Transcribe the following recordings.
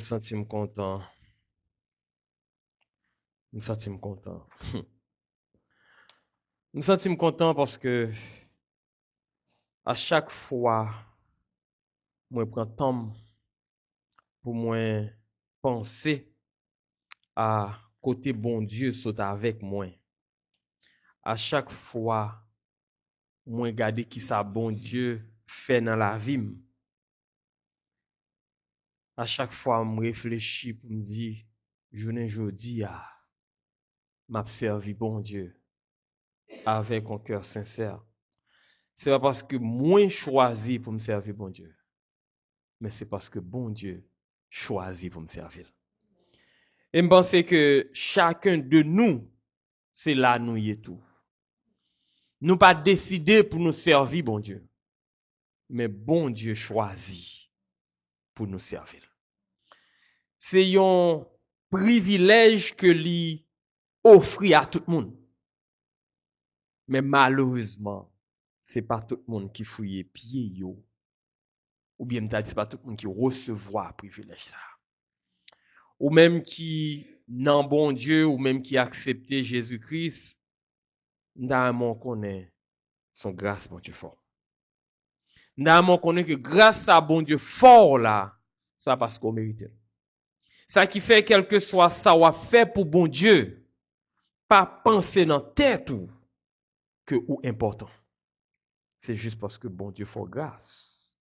sens content. Je me sens content. Je me sens content parce que à chaque fois, moi prends temps pour moi penser à côté bon Dieu saute avec moi. À chaque fois, moi regarder qui ça bon Dieu fait dans la vie. À chaque fois, je réfléchis pour me dire, journée jodi m'a servi bon Dieu avec un cœur sincère. C'est pas parce que moi choisi pour me servir bon Dieu, mais c'est parce que bon Dieu choisit pour me servir. Et je pense que chacun de nous, c'est là nous y est tout. Nous pas décider pour nous servir bon Dieu, mais bon Dieu choisit pour nous servir. C'est un privilège que lui offre à tout le monde. Mais malheureusement, c'est pas tout le monde qui fouille pied yo. Ou bien c'est pas tout le monde qui recevoir privilège ça. Ou même qui non bon Dieu, ou même qui accepte Jésus-Christ, nous connaît son grâce bon Dieu fort. Nous connaît que grâce à bon Dieu fort là, ça parce qu'on mérite. Ça qui fait quel que soit ça ou fait pour bon Dieu, pas penser dans tête ou que ou important. C'est juste parce que bon Dieu fait grâce.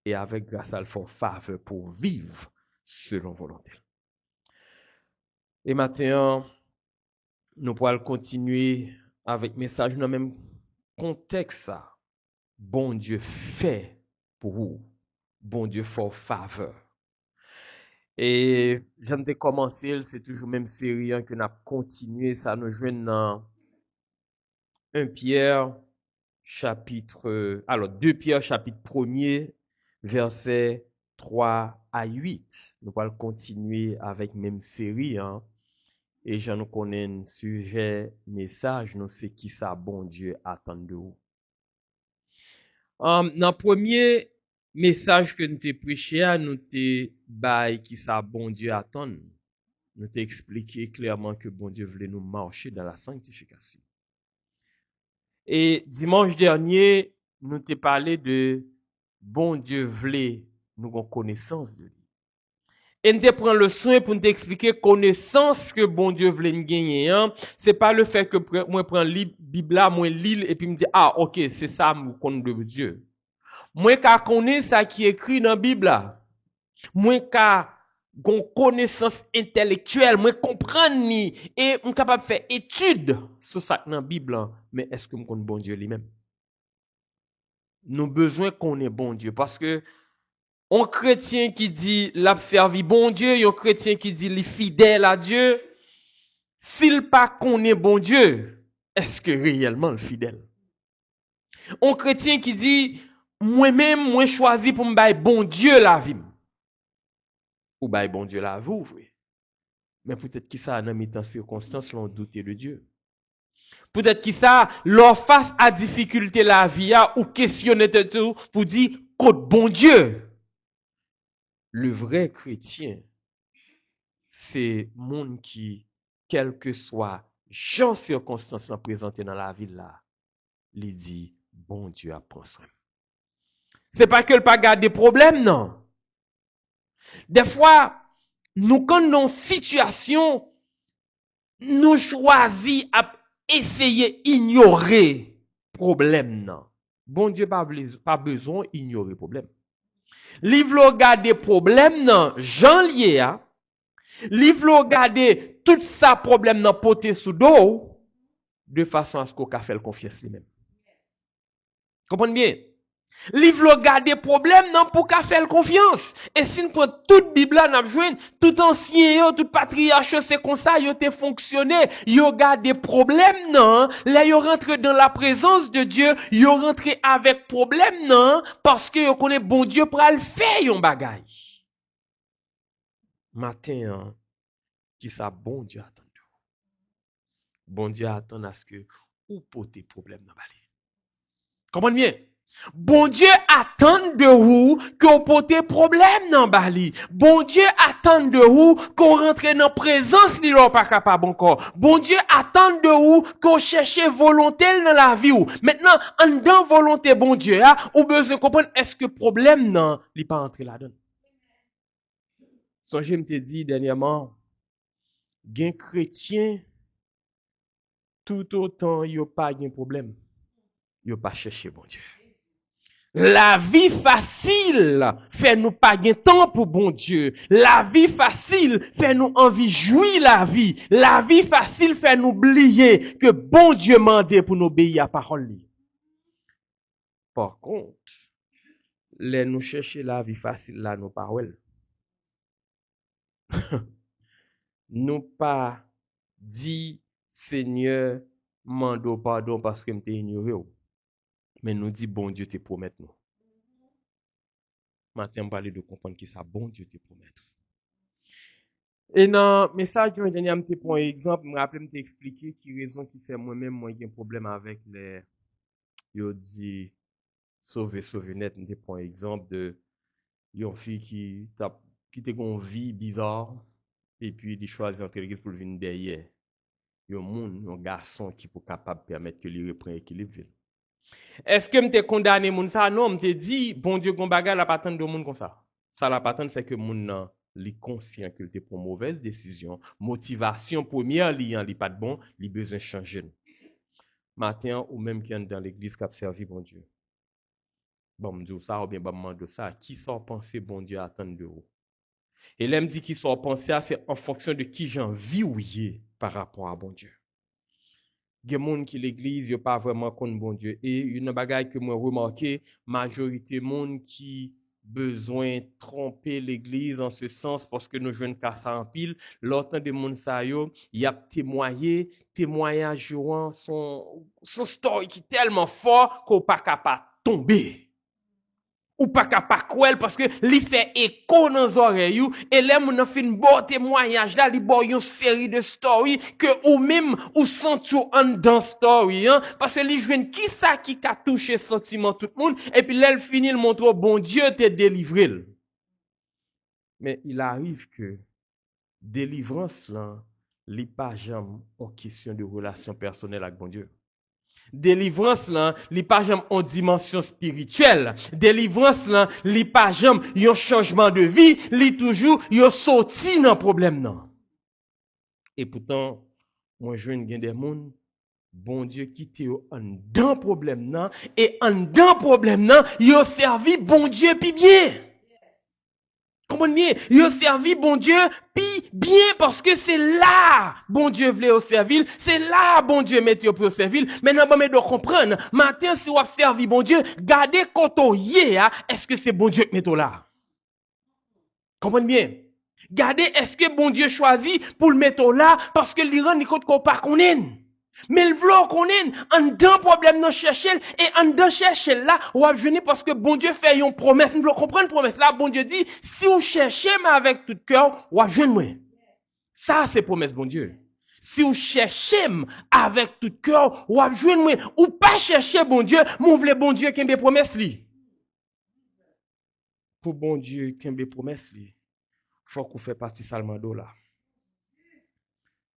Et avec grâce, il fait faveur pour vivre selon volonté. Et maintenant, nous pourrons continuer avec le message dans le même contexte. Ça. Bon Dieu fait pour vous. Bon Dieu fait faveur. Et j'aime de commencer, c'est toujours la même série que nous avons continué. Ça nous joint dans 1 Pierre, chapitre, alors 2 Pierre, chapitre 1er, verset 3 à 8. Nous allons continuer avec la même série. Et je nous connais un sujet, message, nous c'est qui ça, bon Dieu, attend de vous. Dans le premier message que nous t'ai prêché, nous t'ai bail qui ça, bon Dieu, attend. Nous t'ai expliqué clairement que bon Dieu voulait nous marcher dans la sanctification. Et dimanche dernier, nous t'ai parlé de bon Dieu voulait nous avoir connaissance de lui. Et nous prend le soin pour nous expliquer connaissance que bon Dieu voulait nous gagner. C'est pas le fait que moi prends la Bible là, moi lis et puis me dit ah OK, c'est ça me connaître de Dieu. Moi ka connais ça qui est écrit dans la Bible là. Moi ka gon connaissance intellectuelle, moi comprendre ni et on capable faire étude sur ça dans la Bible là, mais est-ce que me connais bon Dieu lui-même? Nous besoin qu'on ait bon Dieu parce que un chrétien qui dit l'a servi bon Dieu, un chrétien qui dit il est fidèle à Dieu, s'il pas connaît bon Dieu, est-ce que réellement le fidèle? Un chrétien qui dit moi-même moi choisi pour me bailler bon Dieu la vie. Ou bailler bon Dieu la vie, oui. Mais peut-être que ça dans mes temps circonstances l'on douter de Dieu. Peut-être que ça leur face à difficulté la vie ou questionner tout pour dire côte bon Dieu. Le vrai chrétien, c'est monde qui, quel que soit genre circonstance présentées dans la vie là, il dit bon Dieu a pris soin. C'est pas que le pas garder problème non. Des fois, nous quand dans situation, nous choisissons à essayer ignorer problème non. Bon Dieu pas besoin ignorer problème. Livre garder problème non, Jean lié a Livre regarder tout ça problème dans poté sous dos de façon à ce qu'on fait confiance lui-même. Comprenez bien? Livre regarder problème non pour qu'a faire confiance. Et si nous prenons toute Bible là n'a joindre tout ancien tout patriarche c'est comme ça yo te fonctionné, yo garder problème non, là yo rentre dans la présence de Dieu, yo rentre avec problème non parce que yo connaît bon Dieu pour le faire yon bagay. Matin qui ça bon Dieu attend. Bon Dieu attend à ce que ou pote problème dans balai. Comprenez bien? Bon Dieu attend de vous qu'on porte problème dans Bali. Bon Dieu attend de vous qu'on rentre dans présence li l'on pas capable encore. Bon Dieu attend de vous qu'on cherche volonté dans la vie ou. Maintenant, en dans volonté bon Dieu, ou besoin comprendre est-ce que problème non, li pas entrer là-dedans. Songez me te dit dernièrement, gen chrétien tout autant yo pas gen problème. Yo pas chercher bon Dieu. La vie facile fait nous pas gain temps pour bon Dieu. La vie facile fait nous envie jouir la vie. La vie facile fait nous oublier que bon Dieu mandé pour nous obéir à la parole. Par contre, les nous chercher la vie facile là nous pas well. Nous pas dit Seigneur mando pardon parce que m'te ignoré. Mais nous dit bon Dieu te promet nous. Maintenant, on parle de comprendre qui ça bon Dieu te promet. Et dans le message de dernier, je prends un exemple, je me rappelle, je expliquer qui raison qui fait moi-même, moi, j'ai un problème avec les, yo dit, sauver net, je prends un exemple de, une fille qui a une vie bizarre, et puis il choisit entre l'église pour venir derrière. Un garçon qui peut capable permettre que lui reprenne l'équilibre. Est-ce que m'te condamné moun ça? Non, m'te dit, bon Dieu, gon bagay la patente de moun comme ça. Ça la patente, c'est que moun nan li conscient que te prend mauvaise décision. Motivation première, li pas de bon, li besoin changer. Matin, ou même qui est dans l'église qui a servi bon Dieu. Bon, m'dou ça, ou bien bon m'mande ça. Qui sort penser bon Dieu attendre de vous? Et là, m'dit qui sort penser, c'est en fonction de qui j'en vis ou yé par rapport à bon Dieu. Gen moun qui l'église yo pas vraiment contre bon Dieu et une bagaille que moi remarqué majorité moun qui besoin tromper l'église en ce sens parce que nous jeunes cas ça en pile l'autant de moun sa yo y a témoignage jouant son story qui tellement fort qu'on pas capable tomber ou pas capable kwel parce que li fait écho dans les oreilles et les moun fin bon témoignage là li bon une série de stories que ou même ou senti en dans story parce que li joine qui ça qui a touché sentiment tout le monde et puis l'elle finit le montre bon Dieu t'a délivré. Mais il arrive que délivrance là li pas jamais en question de relation personnelle avec bon Dieu. Délivrance là, li pas jamais en dimension spirituelle. Délivrance là, li pas jamais yon changement de vie, li toujours yon sorti dans problème nan. Et pourtant, moi je gen des moun, bon Dieu quitte yo en dans problème nan et en dans problème nan, yon servi bon Dieu pi bien. Comprenez bien, il a servi bon Dieu, puis bien parce que c'est là, bon Dieu voulait au servir, c'est là, bon Dieu mettait pour au servir. Maintenant, bon, mais de comprendre, matin, si vous avez servi bon Dieu, gardez quand on y est, est-ce que c'est bon Dieu qui met là? Comprenez bien? Gardez, est-ce que bon Dieu choisit pour le mettre là, parce que l'Iran n'y compte pas qu'on est. Mais le vlog qu'on est, en d'un problème non chercher, et en d'un chercher là, ou à venir parce que bon Dieu fait une promesse, nous comprenons promesse là, bon Dieu dit, si vous cherchez mais avec tout cœur, ou à venir moi. Ça, c'est promesse bon Dieu. Si vous cherchez avec tout cœur, ou à venir moi, ou pas chercher bon Dieu, mon vle bon Dieu qui a des promesses li. Pour bon Dieu qui a des promesses li, faut qu'on fait partie seulement de là.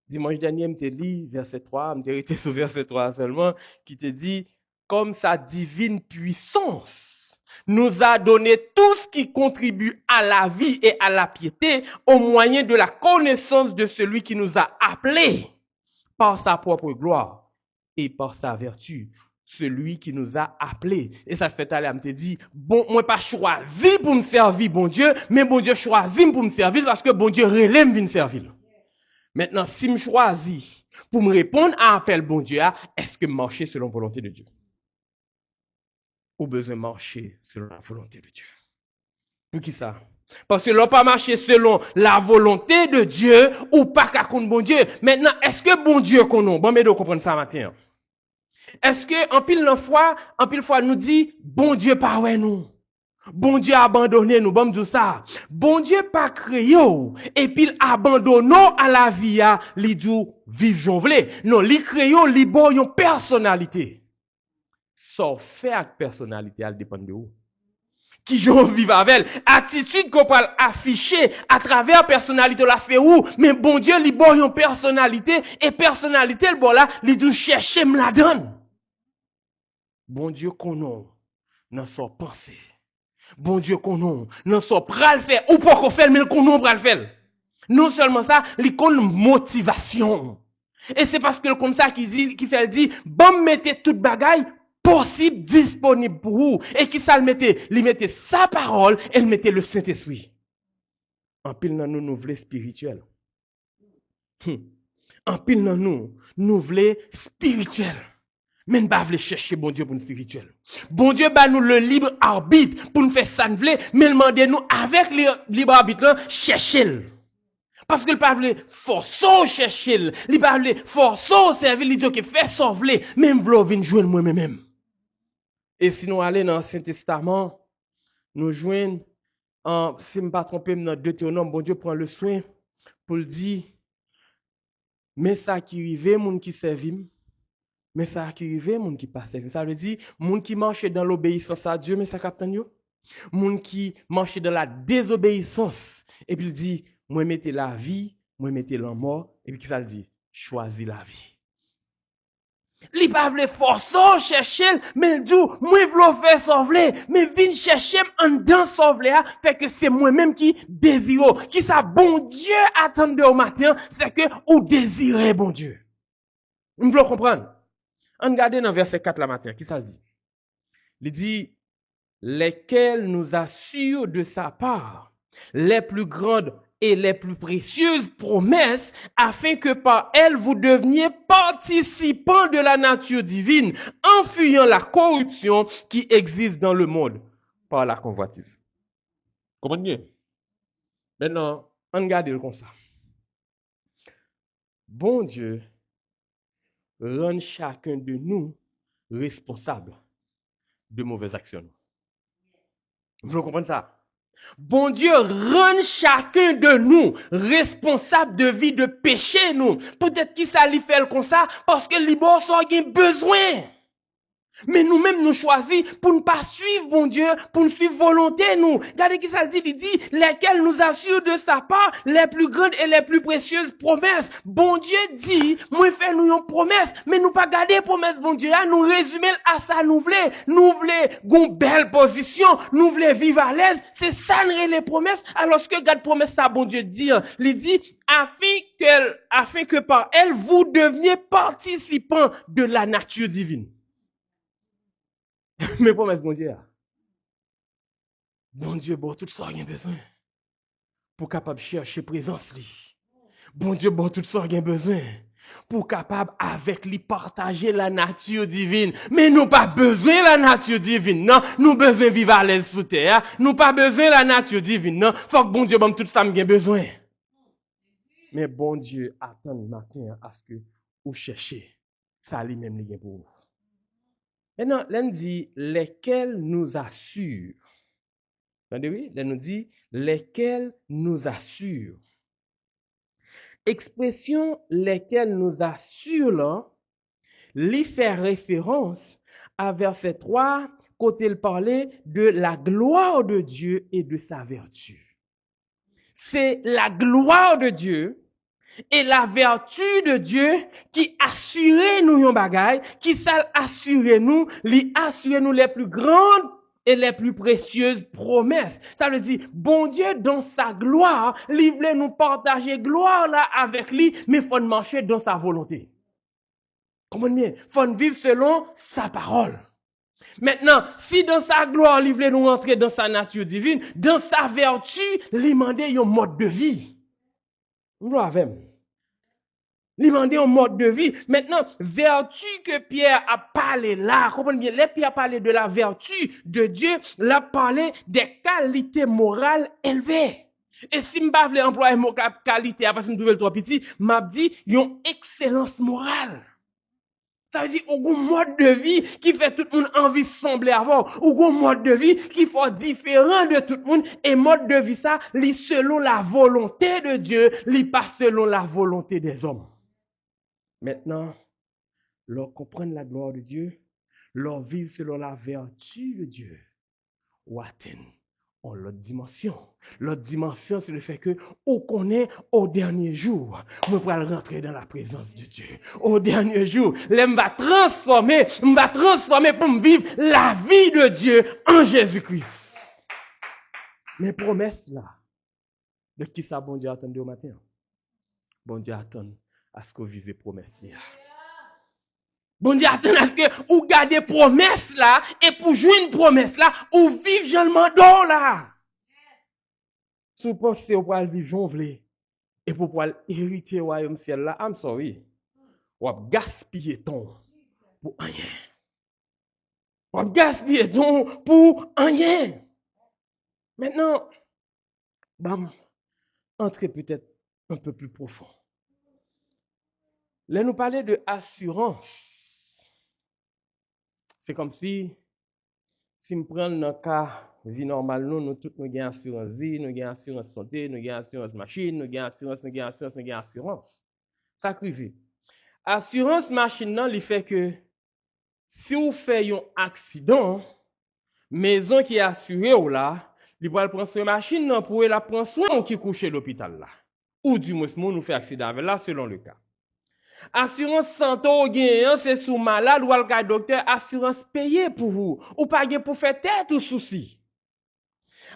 Dimanche dernier, je te lis verset 3, je te sur verset 3 seulement, qui te dit, comme sa divine puissance nous a donné tout ce qui contribue à la vie et à la piété au moyen de la connaissance de celui qui nous a appelés par sa propre gloire et par sa vertu. Celui qui nous a appelés. Et ça fait aller, je te dis, bon, moi pas choisi pour me servir, bon Dieu, mais bon Dieu choisit pour me servir parce que bon Dieu relève de me servir. Maintenant, si je choisis pour me répondre à l'appel bon Dieu, est-ce que marcher selon la volonté de Dieu? Ou besoin marcher selon la volonté de Dieu? Pour qui ça? Parce que l'on pas marcher selon la volonté de Dieu ou pas qu'à contre bon Dieu. Maintenant, est-ce que bon Dieu qu'on nous? Bon, mais de comprendre ça matin. Est-ce que en pile fois nous dit bon Dieu pas ouais nous? Bon Dieu abandonné nous, bon me dire ça. Bon Dieu pas créé et puis abandonné à la vie li dou vive j'en vle. Non, li créé li bon yon personnalité. ça fait avec personnalité, elle dépend de vous. Qui j'en vive avec elle. Attitude qu'on peut afficher à travers personnalité la fait où, mais bon Dieu, li bon yon personnalité, et personnalité, le bon là, li dou chercher me la donne. Bon Dieu qu'on n'en soit pensé. Bon Dieu qu'on n'en soit pral faire, ou pas qu'on fait, mais qu'on pral faire. Non seulement ça, li kon motivation. Et c'est parce que le comme ça qui fait dit, bon mettez toute bagaille possible disponible pour vous. Et qui ça le mettait? Il mettait sa parole et il mettait le Saint-Esprit. En pile dans nous voulons spirituel. En pile dans nous voulons spirituel. Mais nous ne voulons pas chercher bon Dieu pour nous spirituel. Bon Dieu bah nous le libre arbitre pour nous faire ça nous voulons, mais il demande nous avec le libre arbitre là, chercher. Parce que le pas voulait forcer chercher, il pas voulait forcer servir, il dit que fait sauver, même vouloir venir jouer moi-même. Et si nous allons dans le Saint-Testament, nous joignons, si je ne me pas tromper, dans Deutéronome, bon Dieu prend le soin pour le dire, mais ça qui arrive, moun qui servim, mais ça qui arrive, moun qui pas servim. Ça veut dire, moun qui marche dans l'obéissance à Dieu, mais ça capte yo. Moun qui marche dans la désobéissance, et puis il dit, moi mettez la vie, moi mettez la mort, et puis ça le dit, choisis la vie. Li pa vle forcer chercher, mais il dit, moi vle faire sauver, mais vin chercher en dans sauver, fait que c'est moi-même qui désire, qui ça bon Dieu attendait au matin, c'est que ou désirez bon Dieu. Vous voulez comprendre? On regarde dans verset 4 la matin, qui ça le dit? Il dit, lesquels nous assurent de sa part les plus grandes et les plus précieuses promesses, afin que par elles vous deveniez participants de la nature divine, en fuyant la corruption qui existe dans le monde par la convoitise. Comprenez bien? Maintenant, on regarde comme ça. Bon Dieu rend chacun de nous responsable de mauvaises actions. Vous comprenez ça? Bon Dieu rend chacun de nous responsable de vie de péché nous. Peut-être qu'il ça lui fait comme ça parce que les bon ça a besoin. Mais nous-mêmes nous choisissons pour ne pas suivre bon Dieu, pour ne suivre volonté nous. Regardez qui ça dit, il dit, lesquels nous assurent de sa part les plus grandes et les plus précieuses promesses. Bon Dieu dit, moi fait nous une promesse, mais nous pas garder promesse bon Dieu, nous résumer à ça nous voulons une belle position, nous voulons vivre à l'aise, c'est ça les promesses. Alors que garde promesse ça bon Dieu dit, il dit afin que par elle vous deveniez participants de la nature divine. Mais promesse, bon Dieu. Bon Dieu, bon, tout ça, il y a besoin. Pour capable chercher présence, li. Bon Dieu, bon, tout ça, il y a besoin. Pour capable avec lui partager la nature divine. Mais nous pas besoin de la nature divine, non. Nous besoin de vivre à l'aise sous terre. Nous pas besoin de la nature divine, non. Faut que bon Dieu, bon, tout ça, il y a besoin. Mais bon Dieu, attend le matin à ce que vous cherchez. Ça, lui-même, il y a pour vous. Maintenant, là, nous dit lesquels nous assurent. Entendez-vous? Là, nous dit lesquels nous assurent. Expression lesquels nous assurent, là, lui fait référence à verset 3, côté il parlait de la gloire de Dieu et de sa vertu. C'est la gloire de Dieu et la vertu de Dieu qui assure nous yon bagay, qui ça assure nous, li assure nous les plus grandes et les plus précieuses promesses. Ça veut dire, bon Dieu dans sa gloire, li voulait nous partager gloire là avec lui, mais faut marcher dans sa volonté. Comprenez bien? Faut vivre selon sa parole. Maintenant, si dans sa gloire, il voulait nous entrer dans sa nature divine, dans sa vertu, il demandait un mode de vie. Nous avons. Il demandait un mode de vie. Maintenant, vertu que Pierre a parlé là, comprenez bien, Pierre a parlé de la vertu de Dieu, il a parlé des qualités morales élevées. Et si je ne veux pas employer mon qualité, parce que je suis trop petit, m'a dit, une excellence morale. Ça veut dire, un mode de vie qui fait tout le monde envie de sembler avoir. Ou un mode de vie qui fait différent de tout le monde. Et mode de vie ça, li selon la volonté de Dieu, li pas selon la volonté des hommes. Maintenant, lorsqu'on comprend la gloire de Dieu, leur vivre selon la vertu de Dieu, ou atteindre en l'autre dimension. L'autre dimension, c'est le fait que, on connaît au dernier jour, on va rentrer dans la présence de Dieu. Au dernier jour, on va transformer pour me vivre la vie de Dieu en Jésus-Christ. Mais promesses là, de qui ça bon Dieu attendait au matin? Bon Dieu attend à ce que vous visez promesses là. Bon Dieu attend à ce que vous gardez promesse là, et pour jouer une promesse là, ou vivre Jean le mandat là. Si vous pensez au pouvoir vivre Jean vle, et pour pouvoir hériter le royaume ciel là, I'm sorry, vous avez gaspillé ton pour rien. Vous avez gaspillé ton pour rien. Maintenant, entrez peut-être un peu plus profond. Là, nous parler de assurance. C'est comme si nous prenons dans le cas vie normale, nous tous nous avons assurance vie, nous avons assurance santé, nous avons assurance machine, nous avons assurance. Ça crive. Assurance machine, non, il fait que si vous faites un accident, maison qui est assurée ou là, il va prendre une machine non, pour la prendre soin qui couche à l'hôpital là. Ou du moins, nous fait accident avec là, selon le cas. Assurance santé ou gagnant, c'est sous malade ou al docteur, assurance payée pour vous. Ou pas pour faire tête ou souci.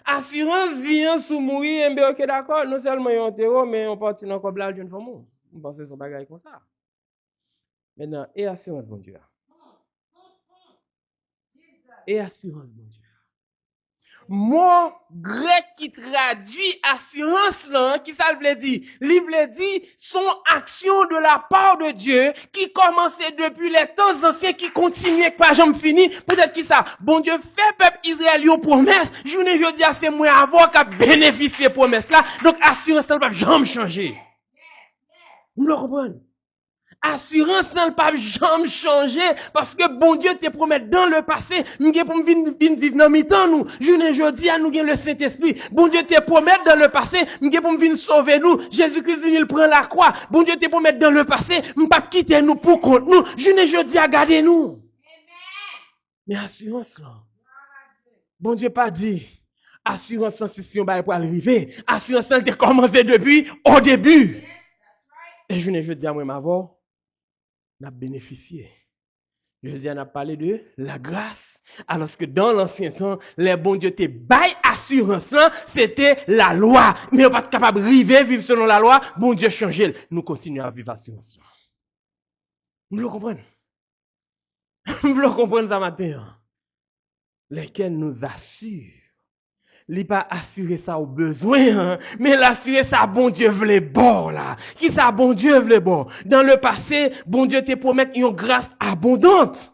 Assurance vient sous mourir, ok d'accord, non seulement yon terreau, mais on partit dans comme la jeune femme. On pense que son bagage comme ça. Maintenant, et assurance bon Dieu. Et assurance bon Dieu. Mot grec qui traduit assurance là, qui ça veut dire? Livre dit son action de la part de Dieu qui commençait depuis les temps anciens qui continuait pas jamais fini. Peut-être qui ça? Bon Dieu fait peuple Israël une promesse. Journée jeudi à c'est moi avoir qu'à bénéficier promesse là. Donc assurance ça ne va jamais changer. Vous le comprenez? Assurance ne pas jamais changer parce que bon Dieu te promet dans le passé, nous pour vivre dans mi-temps nous. Journée jeudi à nous le Saint-Esprit. Bon Dieu te promet dans le passé, nous pour venir sauver nous. Jésus-Christ il prend la croix. Bon Dieu te promet dans le passé, nous pas quitter nous pour contre nous. Journée jeudi à garder nous. Mais assurance là. Bon Dieu pas dit assurance sans si on va pour arriver. Assurance elle a commencé depuis au début. Et journée jeudi à moi m'avoir n'a bénéficié. Je dis, on a parlé de la grâce. Alors que dans l'ancien temps, les bons dieux te bail assurance là, c'était la loi. Mais on pas capable de vivre selon la loi. Bon Dieu change. Nous continuons à vivre assurance là. Vous le comprenez? Vous le comprenez ça matin? Lesquels nous assurent. Il pas assurer ça au besoin, hein, mais l'assurer ça bon Dieu veut bon là. Qui ça bon Dieu veut bon? Dans le passé, bon Dieu te promet une grâce abondante.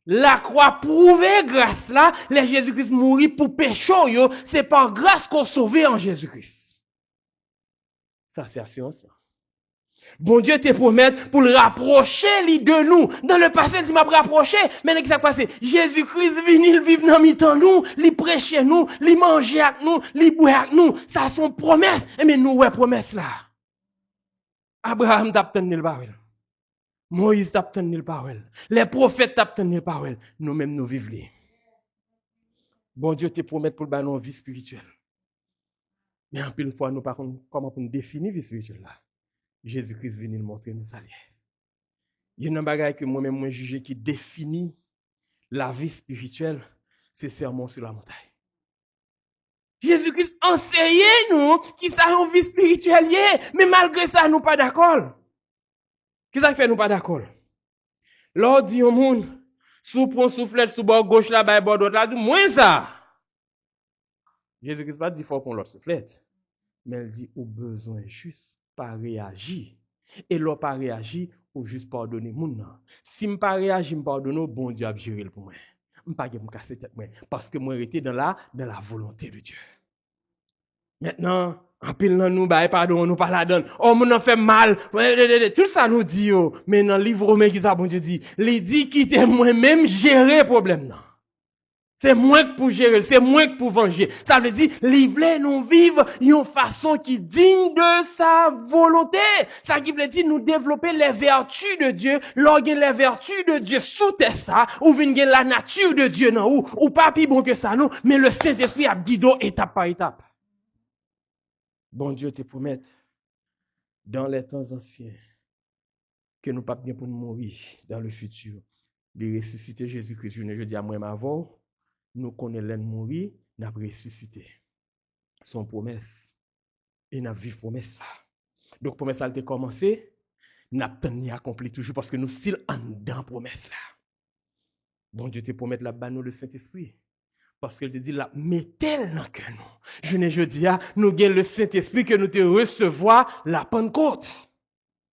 La croix prouvée grâce là, les Jésus-Christ mourit pour péché yo, c'est par grâce qu'on sauvé en Jésus-Christ. Ça c'est assurance. Bon Dieu te promet pour le rapprocher de nous. Dans le passé, il m'a rapproché. Mais qu'est-ce qui s'est passé? Jésus-Christ vient, il vit dans mi-temps nous, il prêche nous, il mange avec nous, il boit avec nous. Ça sont promesses. Mais nous, ouais, promesses là. Abraham t'a tenu le parole. Moïse t'a tenu le parole. Les prophètes t'a tenu le parole. Nous-mêmes, nous vivons. Bon Dieu te promet pour le une vie spirituelle. Mais en plus, une fois, nous par contre, comment pour nous définir vie spirituelle là? Jésus-Christ vient nous montrer nous salut. Il y a un bagage que moi-même moi juge qui définit la vie spirituelle, c'est sermon sur la montagne. Jésus-Christ enseigne nous qui ça une vie spirituelle, mais malgré ça nous pas d'accord. Qu'est-ce qui fait nous pas d'accord? L'on dit au monde, sous prend soufflet sous bord gauche là bas bord droite là, moins ça. Jésus-Christ pas dit faut qu'on l'autre soufflet, mais il dit au besoin juste pas réagir. Et l'on pas réagir ou juste pardonner moun. Si me pas réagir, me pardonner, bon Dieu a géré pour moi. Me pas me casser tête moi parce que moi été dans la volonté de Dieu. Maintenant, en pile dans nous bah pardon, nous pas la donne. Oh mon en fait mal. Tout ça nous dit mais dans le livre Romain qui ça bon Dieu dit, il dit quitter moi même gérer problème non. C'est moins que pour gérer, c'est moins que pour venger. Ça veut dire, livrer nous vivre une façon qui digne de sa volonté. Ça qui veut dire nous développer les vertus de Dieu, lorsqu'il les vertus de Dieu sous terre ça, ou venir la nature de Dieu non ou pas plus bon que ça non, mais le Saint-Esprit a guidé étape par étape. Bon Dieu te promet dans les temps anciens que nous pas bien pour nous mourir dans le futur, de ressusciter Jésus-Christ. Je dis à moi avant, nous connaissons l'en mourir, nous avons ressuscité. Son promesse. Et nous vivons promesse là. Donc promesse a été commencé, nous avons accompli toujours parce que nous sommes en dedans promesse là. Bon Dieu te promet la banne le Saint-Esprit. Parce qu'il te dit là, mettez-le dans que nous. Je dis, nous avons le Saint-Esprit que nous te recevoir la Pentecôte.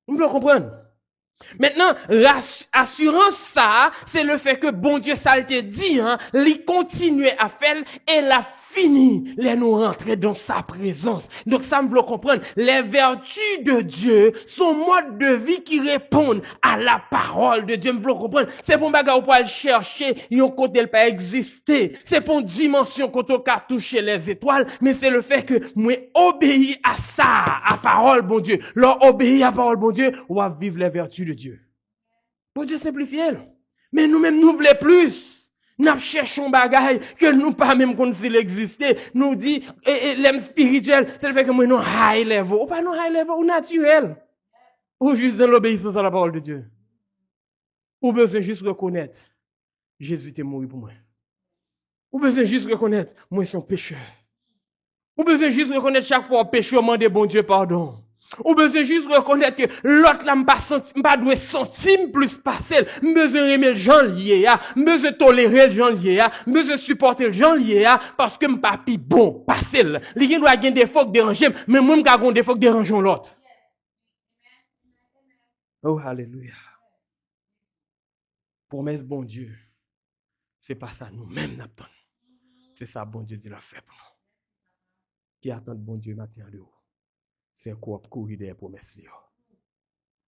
Vous me comprenez? Maintenant, l'assurance ça, c'est le fait que bon Dieu ça te dit, il continue à faire et la fini, les nous rentrer dans sa présence. Donc ça me veut comprendre, les vertus de Dieu sont mode de vie qui répondent à la parole de Dieu. Me veut comprendre, c'est pour bagarre pour aller chercher, yon côté elle pas exister. C'est pour une dimension quand on a touché les étoiles, mais c'est le fait que moi obéis à ça, à parole bon Dieu. Leur obéir à parole bon Dieu, on va vivre les vertus de Dieu. Bon Dieu simplifie. Mais nous-mêmes nous voulons plus. Nous cherchons bagaille que nous pas même qu'on s'il existait. Nous dit l'âme spirituel, c'est le fait que moi non high level, ou pas non high level ou naturel. Ou juste dans l'obéissance à la parole de Dieu. Ou besoin juste reconnaître Jésus est mort pour moi. Ou besoin juste reconnaître moi je suis un pécheur. Ou besoin juste reconnaître chaque fois péché demander bon Dieu pardon. Ou besoin juste reconnaître que l'autre là m'pas doit sentir plus passer, besoin aimer Jean lié besoin tolérer Jean lié besoin supporter Jean lié parce que m'pas pi bon passer. Li gen doit gen défaut déranger, mais moi m'ka gon défaut déranger l'autre. Oh alléluia. Promesse bon Dieu. C'est pas ça nous-mêmes n'attendons. C'est ça bon Dieu dit la fait pour nous. Qui attend bon Dieu matin de haut. C'est quoi courir des promesses là.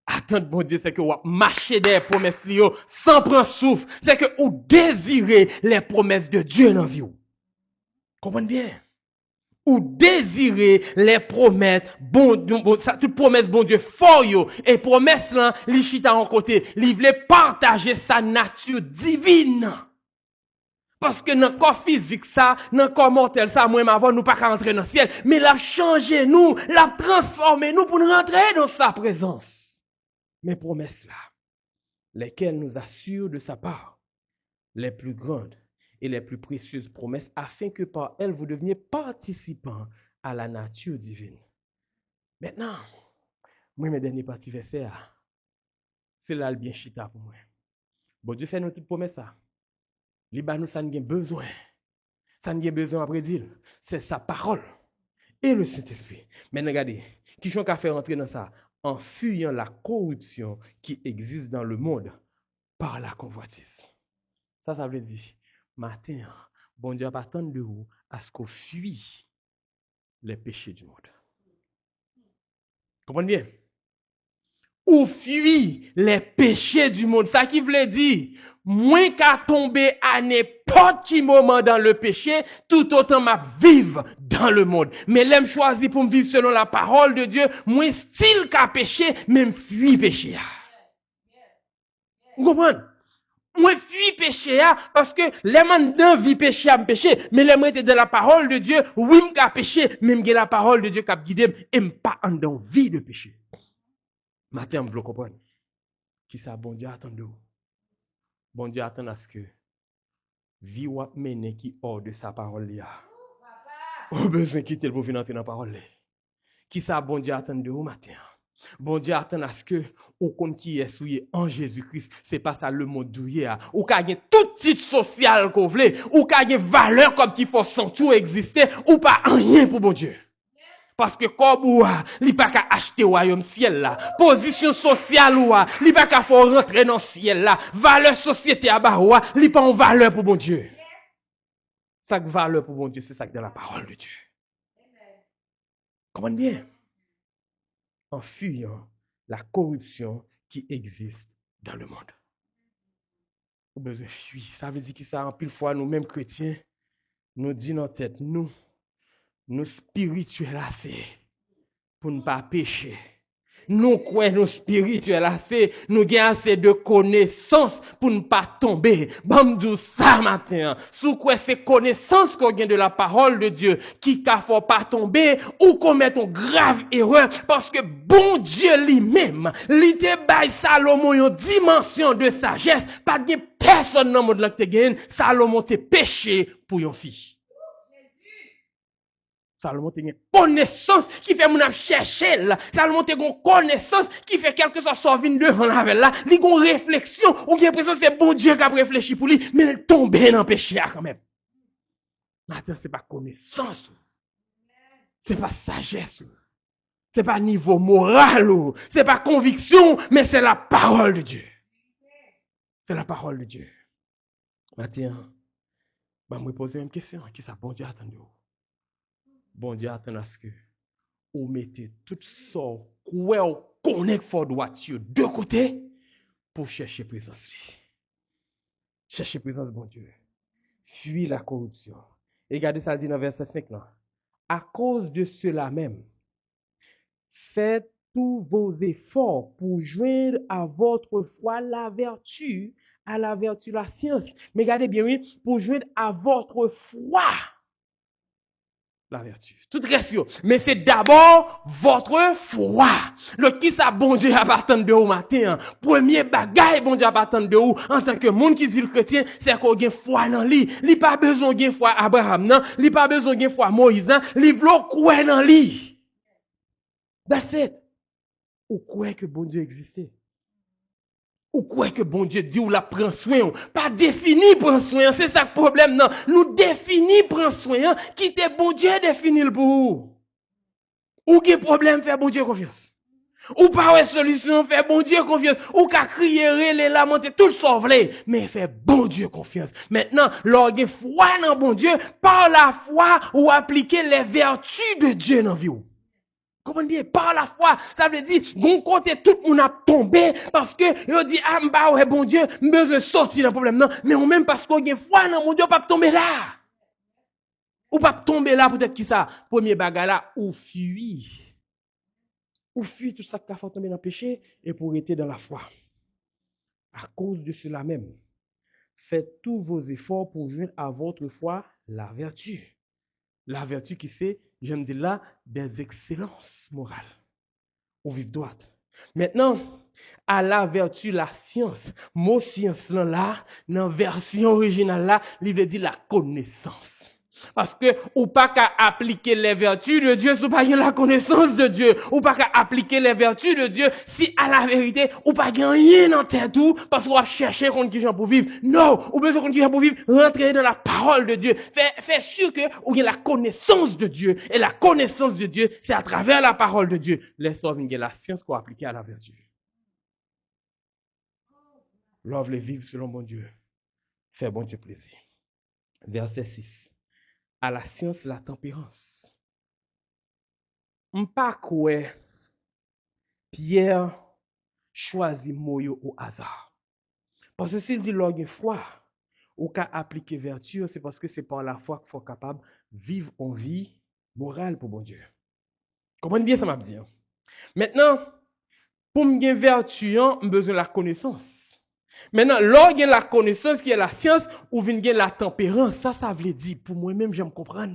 Attendre bon Dieu, c'est que vous marchez des promesses là sans prendre souffle. C'est que vous désirez les promesses de Dieu dans la vie. Comprenez bien? Ou désirez les promesses, toute promesse bon Dieu fort yo, et promesse là, li chita en côté, li vle partager sa nature divine. Parce que dans le corps physique ça, dans le corps mortel ça, moi avant nous pas rentrer dans le ciel, mais l'a changé nous, l'a transformé nous pour nous rentrer dans sa présence. Mes promesses là, lesquelles nous assurent de sa part les plus grandes et les plus précieuses promesses, afin que par elles vous deveniez participants à la nature divine. Maintenant, moi mes derniers parties versets, c'est là le bien chita pour moi. Bon Dieu fait nous toute promesse ça. Li ba nous ça n'a besoin. Ça n'a besoin après dire, c'est sa parole et le Saint-Esprit. Maintenant regardez, qui sont qu'à faire entrer dans ça en fuyant la corruption qui existe dans le monde par la convoitise. Ça veut dire, matin, bon Dieu va attendre de vous à ce qu'on fuit les péchés du monde. Comprenez bien? Ou fuit les péchés du monde. Ça qui veut dire, moins qu'à tomber à n'importe quel moment dans le péché, tout autant m'a vivre dans le monde. Mais l'aime choisi pour me vivre selon la parole de Dieu, moins style qu'à péché, même fuit péché. Vous comprenez? Moi fuis péché parce que les man dans vie péché à me péché, mais les moi de la parole de Dieu, oui m'ka péché, même que la parole de Dieu qui guidé et pas en dans vie de péché. Matin vous comprenez? Qui ça bon Dieu attend de vous? Bon Dieu attend à ce que vie ou mener qui hors de sa parole là. Au besoin quitter pour venir entrer dans la parole. Qui ça bon Dieu attend de vous matin? Bon Dieu attend à ce que au compte qui est souillé en Jésus-Christ, c'est pas ça le monde douillé ou qu'a gagne tout titre social qu'on veut ou qu'a gagne valeur comme qu'il faut sans tout exister ou pas rien pour bon Dieu. Parce que comme ou li pas qu'à acheter royaume ciel là, position sociale ou li pas qu'à faut rentrer dans ciel là, valeur société à bas ou li pas en valeur pour bon Dieu. Ça que valeur pour bon Dieu, c'est ça que dans la parole de Dieu. Comprenez bien? En fuyant la corruption qui existe dans le monde. Ou besoin fuir. Ça veut dire que ça, en pile fois, nous-mêmes chrétiens, nous disons dans notre tête, nous spirituels assez pour ne pas pécher. Nous quoi nous spirituels assez, nous avons assez de connaissances pour ne pas tomber. Bamdou ça matin. Sous quoi c'est connaissance qu'on gagne de la parole de Dieu qui ne faut pas tomber ou commettre une grave erreur parce que bon Dieu lui-même, il te bail Salomon une dimension de sagesse. Pas de personne dans le monde là qui te gagne. Salomon te péché pour une fille. Salomon a une connaissance qui fait mon chercher là. Salomon a une connaissance qui fait quelque chose soit venu devant la là. Il a une réflexion ou qui a l'impression que c'est bon Dieu qui a réfléchi pour lui, mais il tombe dans le péché quand même. Maintenant, ce n'est pas connaissance. Ce n'est pas sagesse. Ce n'est pas niveau moral. Ce n'est pas conviction, mais c'est la parole de Dieu. C'est la parole de Dieu. Maintenant, je vais me poser une question. Qui ça, bon Dieu attend de vous? Bon Dieu attend à ce que vous mettez tout ça, vous connectez fort droit de côté pour chercher présence. Chercher présence, bon Dieu. Fuis la corruption. Et regardez ça dit dans verset 5 là. À cause de cela même, faites tous vos efforts pour joindre à votre foi la vertu, à la vertu la science. Mais regardez bien, oui, pour joindre à votre foi la vertu. Tout reste, mais c'est d'abord votre foi. Le qui ça bon Dieu appartient de vous matin. Premier bagage bon Dieu appartient de vous en tant que monde qui dit le chrétien, c'est qu'on a foi dans lui. Il pas besoin de foi Abraham, non. Il pas besoin de foi Moïse, non. Il veut quoi dans lui. That's it. Ou quoi que bon Dieu existait. Ou quoi que bon Dieu dit ou la prend soin, pas défini prend soin, c'est ça le problème non. Nous défini prend soin, qui te bon Dieu défini le pour vous. Ou qui problème fait bon Dieu confiance. Ou pas de solution fait bon Dieu confiance. Ou qu'à crier, les lamenter tout sauver, mais fait bon Dieu confiance. Maintenant, lorsque foi dans bon Dieu, par la foi ou appliquer les vertus de Dieu dans vie. Comment dire, par la foi, ça veut dire, bon côté tout le monde a tombé, parce que, il dit, ah, m'ba, ouais, bon Dieu, me sortir dans le problème, non, mais ou même parce qu'on a foi, non, mon Dieu, pas tomber là. Ou pas tomber là, peut-être qui ça, premier bagage là, ou fuir. Ou fuir tout ça qui a fait tomber dans le péché, et pour être dans la foi. À cause de cela même, faites tous vos efforts pour joindre à votre foi la vertu. La vertu qui fait, j'aime dire là, des excellences morales. Ou vivre droite. Maintenant, à la vertu, la science. Mot science là, dans la version originale là, il veut dire la connaissance. Parce que, ou pas qu'à appliquer les vertus de Dieu, si ou pas la connaissance de Dieu. Ou pas qu'à appliquer les vertus de Dieu, si à la vérité, ou pas gagner dans tête tout, parce qu'on va chercher contre qui j'en pour vivre. Non, ou besoin contre qui j'en pour vivre, rentrer dans la parole de Dieu. Fait sûr que, ou la connaissance de Dieu. Et la connaissance de Dieu, c'est à travers la parole de Dieu. Laisse-moi venir la science qu'on applique à la vertu. L'œuvre les vivre selon bon Dieu. Fait bon Dieu plaisir. Verset 6. À la science, la tempérance. M'pas quoi Pierre choisit moyo au hasard. Parce que s'il dit l'orgue foi, ou qu'à appliquer vertu, c'est parce que c'est par la foi qu'il faut capable de vivre en vie morale pour bon Dieu. Comprenez bien ça m'a dit. Maintenant, pour me gagner vertu, j'ai besoin de la connaissance. Maintenant, lorsque la connaissance qui est la science, ou vient gagner la tempérance, ça veut dire, pour moi-même, j'aime comprendre.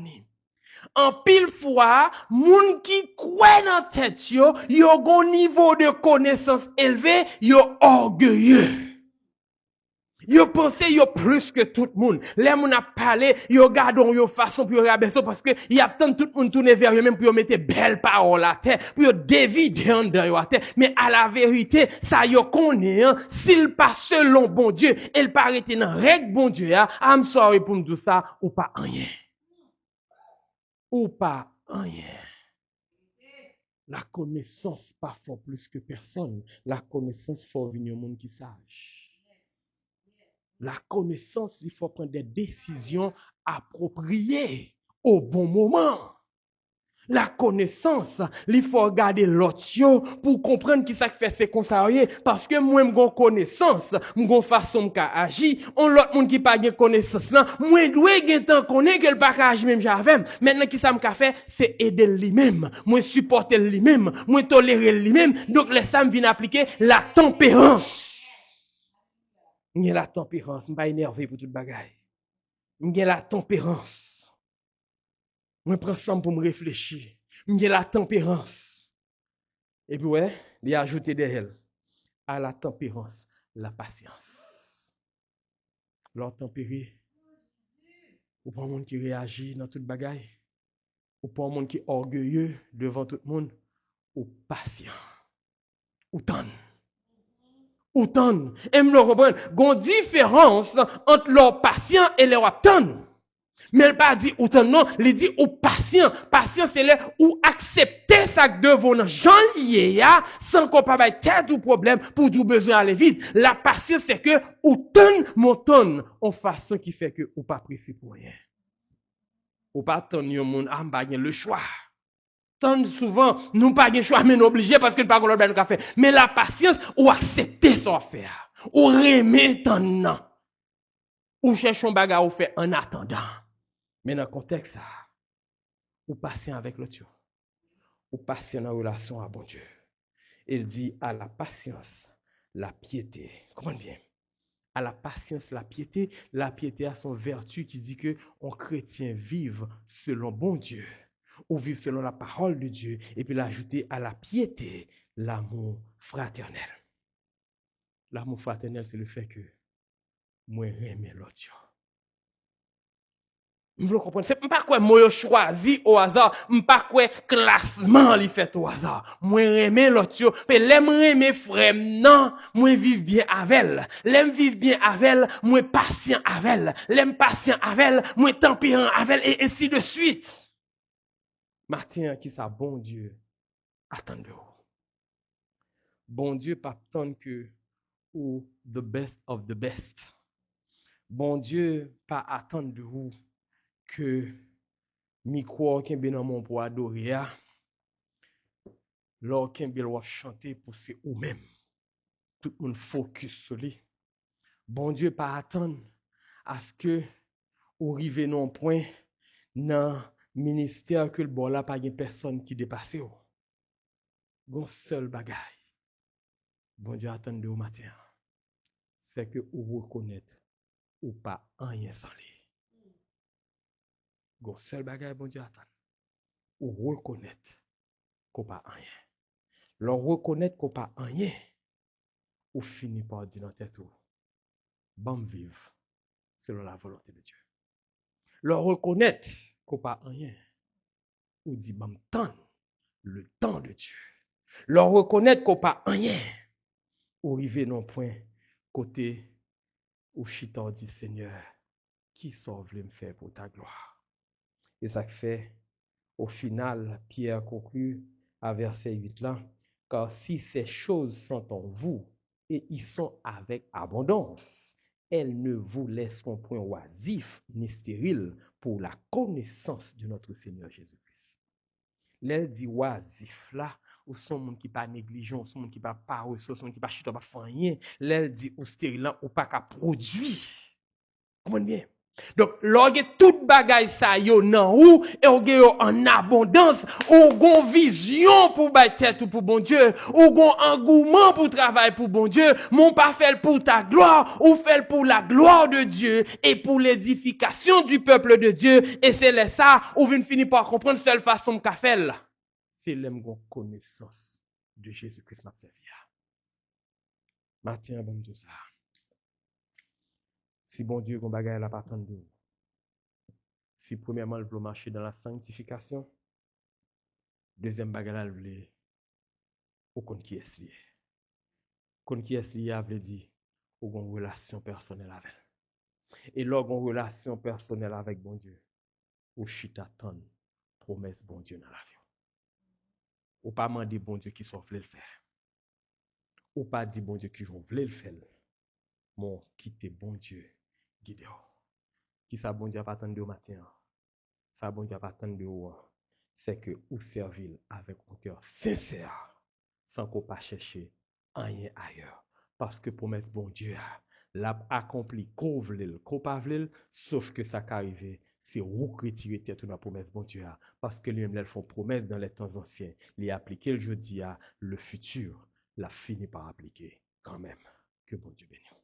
En pile fois, moun qui croit dans tête yo, yo gon niveau de connaissance élevé, yo orgueilleux. Yo pense yo plus que tout le monde. Les moun a parlé, yo gardon yo façon pour rabaisser parce que y a tant tout le monde tourner vers eux même pour yo mettre belle parole à terre, pour yo dévider en dedans à terre. Mais à la vérité, ça yo connaît, hein, s'il pas selon bon Dieu, elle pas arrêter dans règle bon Dieu, I'm sorry pour me dire ça, ou pas rien. Ou pas rien. La connaissance pas fort plus que personne. La connaissance faut venir au monde qui sage. La connaissance, il faut prendre des décisions appropriées au bon moment. La connaissance, il faut regarder l'autre pour comprendre qui ça fait c'est conseiller parce que moi m'gon connaissance, m'gon façon m'ka agir, on l'autre monde qui pas gen connaissance là, moi doit gen temps connaît que le pas agir même j'avais. Maintenant qui ça m'ka fait, c'est aider lui-même, moi supporter lui-même, moi tolérer lui-même. Donc les ça me vient appliquer la tempérance. M'gen la tempérance, m'pas énervé pour toute bagaille. M'gen la tempérance. Moi prends ça pour me réfléchir. M'gen la tempérance. Et puis ouais, il a ajouté derrière à la tempérance, la patience. L'or tempéré, ou pas un monde qui réagit dans toute bagaille, ou pas un monde qui est orgueilleux devant tout le monde, ou patient. Ou tonne. Ou tonne. Et me le comprendre, gon différence entre leur patient et leur tonne. Mais elle pas dit ou tonne non, elle dit ou patient. Patient c'est là ou accepter ça que devant Jean lié ya sans qu'on pas bailler tête ou problème pour du besoin aller vite. La patience c'est que ou tonne mon tonne en façon qui fait que ou pas précis pour rien. Ou pas tonne yon moun a pas le choix. Tant souvent, nous pas de choix, mais nous obligés parce que nous pas l'autre ben faire. Mais la patience, ou accepter son faire. Ou remettre tant non. Ou chercher un bagage ou faire en attendant. Mais dans le contexte ça, ou patient avec l'autre. Ou patient dans la relation à bon Dieu. Il dit à la patience, la piété. Comprenez bien. À la patience, la piété a son vertu qui dit que un chrétien vive selon bon Dieu. Ou vivre selon la parole de Dieu, et puis l'ajouter à la piété, l'amour fraternel. L'amour fraternel, c'est le fait que moi, j'aime l'autre. Vous comprenez? C'est pas quoi moi choisi au hasard, pas quoi classement li fait au hasard. Moi aimer l'autre, mais l'aime aimer frère non, moi vivre bien avec elle. L'aime vivre bien avec elle, moi patient avec elle. L'aime patient avec elle, moi tempérant avec elle et ainsi de suite. Martin qui ça bon Dieu attendez. Bon Dieu pas tant que ou the best of the best. Bon Dieu pas attendre de vous que micro qui est dans mon pour adorer lors qui est chanter pour c'est ou même tout le monde focus sur lui. Bon Dieu pas attendre à ce que ou arrive non point dans ministère que le bon là pas une personne qui dépasse ou. Gon seul bagaille. Bon Dieu attend de au matin. C'est que ou reconnaître ou pas rien sans lui. Gon seul bagaille bon Dieu attend. Ou reconnaître qu'on pas rien. Leur reconnaître qu'on pas rien. Ou finit par dire dans tête ou bon vivre selon la volonté de Dieu. Leur reconnaître qu'on pas rien. Ou dit bon temps le temps de Dieu. Leur reconnaître qu'on pas rien. Ou arriver non point côté ou chita dit Seigneur qui sauve me faire pour ta gloire. Et ça fait au final, Pierre conclut à verset 8 là, car si ces choses sont en vous et ils sont avec abondance, elles ne vous laisseront point oisifs ni stériles pour la connaissance de notre Seigneur Jésus-Christ. L'elle dit oisif là, ou son monde qui pas négligent, son monde qui pas parole, son monde qui pas chita pas faire rien, l'elle dit ou stérile là, ou pas qu'à produire. Comprenez bien? Donc, lorsque toute bagaille ça yo nan ou, et ou gen yo en abondance, ou gon vision pour bay tête ou pour bon Dieu, ou gon engouement pour travail pour bon Dieu, mon pas fait pour ta gloire, ou fait pour la gloire de Dieu, et pour l'édification du peuple de Dieu, et c'est là ça, ou vient finir par comprendre seule façon qu'a fait là. C'est l'aime gon connaissance de Jésus-Christ m'a servi. Matin, bon Dieu ça. Si bon Dieu gon bagaille la pas attendre de vous. Si premièrement, il veut marcher dans la sanctification, deuxième bagage, il veut au compte qui est lié. Compte qui est lié, veut dire ou une relation personnelle avec. Et lorsqu'on une relation personnelle avec bon Dieu, ou chita ton promesse bon Dieu dans la vie. Ou pas demander bon Dieu qui soit le faire. Ou pas dire bon Dieu qui j'en voulais le faire. Mon quitter bon Dieu guidé. Qui ça bon Dieu pas attendre au matin. Ça bon Dieu pas attendre au c'est que ou servir avec un cœur sincère, sans qu'on pas chercher rien ailleurs. Parce que promesse bon Dieu, l'a accompli qu'on vle, qu'on pas vle, sauf que ça qu'arrivé, c'est où retirer tête dans la promesse bon Dieu. Parce que lui-même, elles font promesse dans les temps anciens. Il a appliqué le jeudi à le futur, l'a fini par appliquer quand même. Que bon Dieu bénisse.